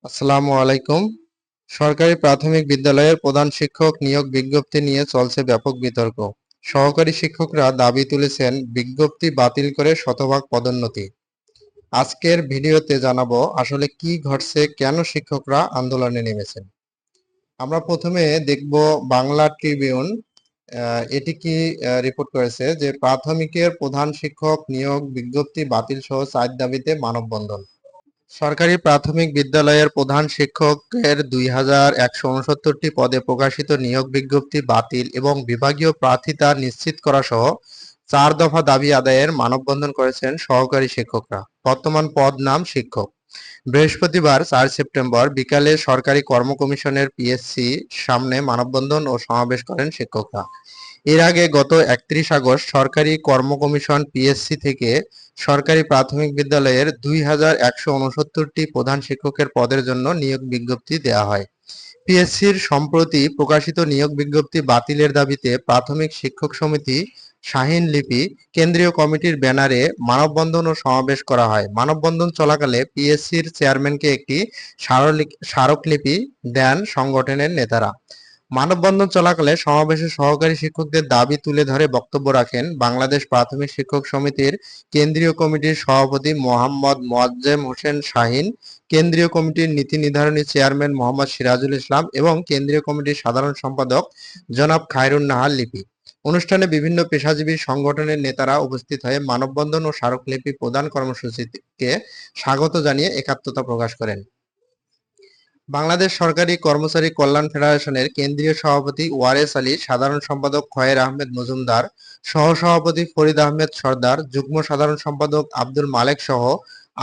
আসসালামু আলাইকুম। সরকারি প্রাথমিক বিদ্যালয়ের প্রধান শিক্ষক নিয়োগ বিজ্ঞপ্তি নিয়ে চলছে ব্যাপক বিতর্ক। সহকারী শিক্ষকরা দাবি তুলেছেন বিজ্ঞপ্তি বাতিল করে শতভাগ পদোন্নতি। আজকের ভিডিওতে জানাবো আসলে কি ঘটছে, কেন শিক্ষকরা আন্দোলনে নেমেছেন। আমরা প্রথমে দেখব বাংলা ট্রিবিউন। এটি কি রিপোর্ট করেছে যে প্রাথমিকের প্রধান শিক্ষক নিয়োগ বিজ্ঞপ্তি বাতিল সহ ৪ দাবিতে মানববন্ধন। সরকারি প্রাথমিক বিদ্যালয়ের প্রধান শিক্ষকের ২,১৬৯টি পদে প্রকাশিত নিয়োগ বিজ্ঞপ্তি বাতিল এবং বিভাগীয় প্রার্থিতা নিশ্চিত করা সহ ৪ দফা দাবি আদায়ের মানববন্ধন করেছেন সহকারী শিক্ষকরা। বর্তমান পদ নাম শিক্ষক। বৃহস্পতিবার ৪ সেপ্টেম্বর বিকালে সরকারি কর্ম কমিশনের পিএসসি সামনে মানববন্ধন ও সমাবেশ করেন শিক্ষকরা। এর আগে গত ৩১ আগস্ট সরকারি কর্ম কমিশন পিএসসি থেকে সরকারি প্রাথমিক বিদ্যালয়ের ২,১৬৯টি প্রধান শিক্ষকের পদের জন্য নিয়োগ বিজ্ঞপ্তি দেওয়া হয়। পিএসসির সম্প্রতি প্রকাশিত নিয়োগ বিজ্ঞপ্তি বাতিলের দাবিতে প্রাথমিক শিক্ষক সমিতি শাহীন লিপি কেন্দ্রীয় কমিটির ব্যানারে মানববন্ধন ও সমাবেশ করা হয়। মানববন্ধন চলাকালে পিএসসির চেয়ারম্যানকে একটি স্মারকলিপি দেন সংগঠনের নেতারা। মানববন্ধন চলাকালে সমাবেশে সহকারী শিক্ষকদের দাবি তুলে ধরে বক্তব্য রাখেন বাংলাদেশ প্রাথমিক শিক্ষক সমিতির কেন্দ্রীয় কমিটির সভাপতি মোহাম্মদ মোয়াজ্জেম হোসেন শাহীন, কেন্দ্রীয় কমিটির নীতি নির্ধারণী চেয়ারম্যান মোহাম্মদ সিরাজুল ইসলাম এবং কেন্দ্রীয় কমিটির সাধারণ সম্পাদক জনাব খায়রুন নাহার লিপি। অনুষ্ঠানে বিভিন্ন পেশাজীবী সংগঠনের নেতারা উপস্থিত হয়ে মানববন্ধন ও স্মারকলিপি প্রদান কর্মসূচিকে স্বাগত জানিয়ে একাত্মতা প্রকাশ করেন। বাংলাদেশ সরকারি কর্মচারী কল্যাণ ফেডারেশনের কেন্দ্রীয় সভাপতি ওয়ারেস আলী, সাধারণ সম্পাদক খয়ের আহমেদ মজুমদার, সহ-সভাপতি ফরিদ আহমেদ সরদার, যুগ্ম সাধারণ সম্পাদক আব্দুল মালেক সহ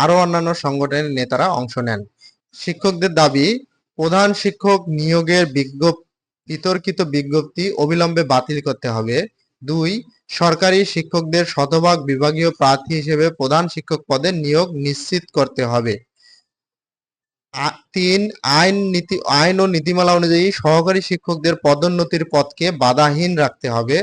আরও অন্যান্য সংগঠনের নেতারা অংশ নেন। শিক্ষকদের দাবি, প্রধান শিক্ষক নিয়োগের বিতর্কিত বিজ্ঞপ্তি অবিলম্বে বাতিল করতে হবে। ২. সরকারি শিক্ষকদের শতভাগ বিভাগীয় প্রার্থী হিসেবে প্রধান শিক্ষক পদে নিয়োগ নিশ্চিত করতে হবে। ৩. আইন ও নীতিমালা অনুযায়ী সহকারী শিক্ষকদের পদোন্নতির পথকে বাধাহীন রাখতে হবে।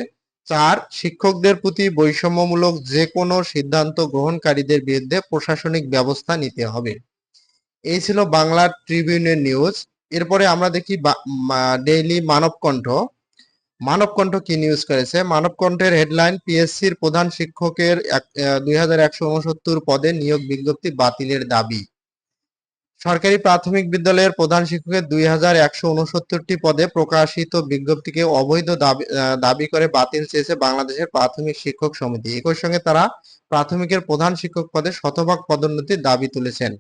৪. শিক্ষকদের প্রতি বৈষম্যমূলক যে কোনো সিদ্ধান্ত গ্রহণকারীদের বিরুদ্ধে প্রশাসনিক ব্যবস্থা নিতে হবে। এই ছিল বাংলা ট্রিবিউনের নিউজ। এরপরে আমরা দেখি ডেইলি মানবকণ্ঠ। মানবকণ্ঠ কি নিউজ করেছে? মানবকণ্ঠের হেডলাইন, পিএসসির প্রধান শিক্ষকের ২,১৬৯ পদে নিয়োগ বিজ্ঞপ্তি বাতিলের দাবি। সরকারি প্রাথমিক বিদ্যালয়ের প্রধান শিক্ষকের ২,১৬৯টি পদে প্রকাশিত বিজ্ঞপ্তিকে অবৈধ দাবি করে বাতিল চেয়েছে বাংলাদেশের প্রাথমিক শিক্ষক সমিতি। একই সঙ্গে তারা প্রাথমিকের প্রধান শিক্ষক পদে শতভাগ পদোন্নতির দাবি তুলেছেন।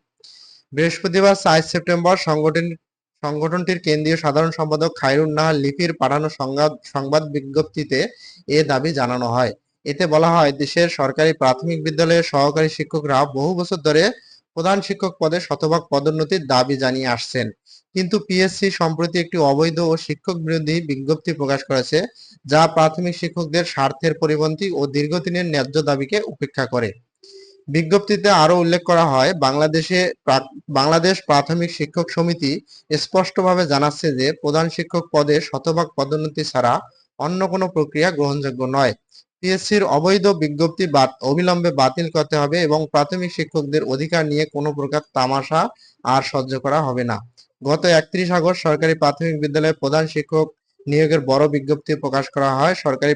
বৃহস্পতিবার ৪ সেপ্টেম্বর সংগঠনটির কেন্দ্রীয় সাধারণ সম্পাদক খায়রুন নাহার লিপির পাঠানো সংবাদ বিজ্ঞপ্তিতে এ দাবি জানানো হয়। এতে বলা হয়, দেশের সরকারি প্রাথমিক বিদ্যালয়ের সহকারী শিক্ষকরা বহু বছর ধরে প্রধান শিক্ষক পদে শতভাগ পদোন্নতির দাবি জানিয়ে আসছেন। কিন্তু পিএসসি সম্প্রতি একটি অবৈধ ও শিক্ষক বিরোধী বিজ্ঞপ্তি প্রকাশ করেছে, যা প্রাথমিক শিক্ষকদের স্বার্থের পরিপন্থী ও দীর্ঘদিনের ন্যায্য দাবিকে উপেক্ষা করে। বিজ্ঞপ্তিতে আরও উল্লেখ করা হয়, বাংলাদেশ প্রাথমিক শিক্ষক সমিতি স্পষ্টভাবে জানাচ্ছে যে প্রধান শিক্ষক পদে শতভাগ পদোন্নতি ছাড়া অন্য কোনো প্রক্রিয়া গ্রহণযোগ্য নয়। পিএসসির অবৈধ বিজ্ঞপ্তি অবিলম্বে বাতিল করতে হবে এবং প্রাথমিক শিক্ষকদের অধিকার নিয়ে কোনো প্রকার তামাশা আর সহ্য করা হবে না। গত ৩১ আগস্ট সরকারি প্রাথমিক বিদ্যালয়ের প্রধান শিক্ষক নিয়োগের বড় বিজ্ঞপ্তি প্রকাশ করা হয়। সরকারি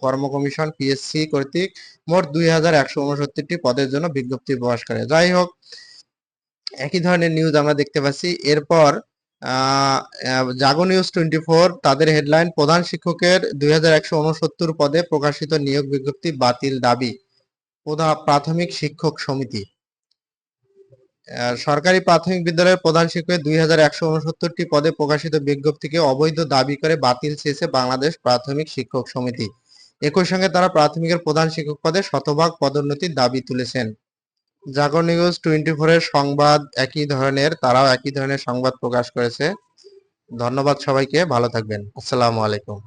কর্ম কমিশন পিএসসি কর্তৃক মোট ২,১৬৯টি পদের জন্য বিজ্ঞপ্তি প্রকাশ করে। যাই হোক, একই ধরনের নিউজ আমরা দেখতে পাচ্ছি। এরপর জাগো নিউজ 24 তাদের হেডলাইন, প্রধান শিক্ষকের ২,১৬৯ পদে প্রকাশিত নিয়োগ বিজ্ঞপ্তি বাতিল দাবি প্রাথমিক শিক্ষক সমিতি। সরকারি প্রাথমিক বিদ্যালয়ের প্রধান শিক্ষকের ২,১৬৯টি পদে প্রকাশিত বিজ্ঞপ্তিকে অবৈধ দাবি করে বাতিল চেয়েছে বাংলাদেশ প্রাথমিক শিক্ষক সমিতি। একই সঙ্গে তারা প্রাথমিকের প্রধান শিক্ষক পদে শতভাগ পদোন্নতির দাবি তুলেছেন। জাগো নিউজ 24 এর সংবাদ একই ধরনের, তারাও একই ধরনের সংবাদ প্রকাশ করেছে। ধন্যবাদ সবাইকে, ভালো থাকবেন। আসসালামু আলাইকুম।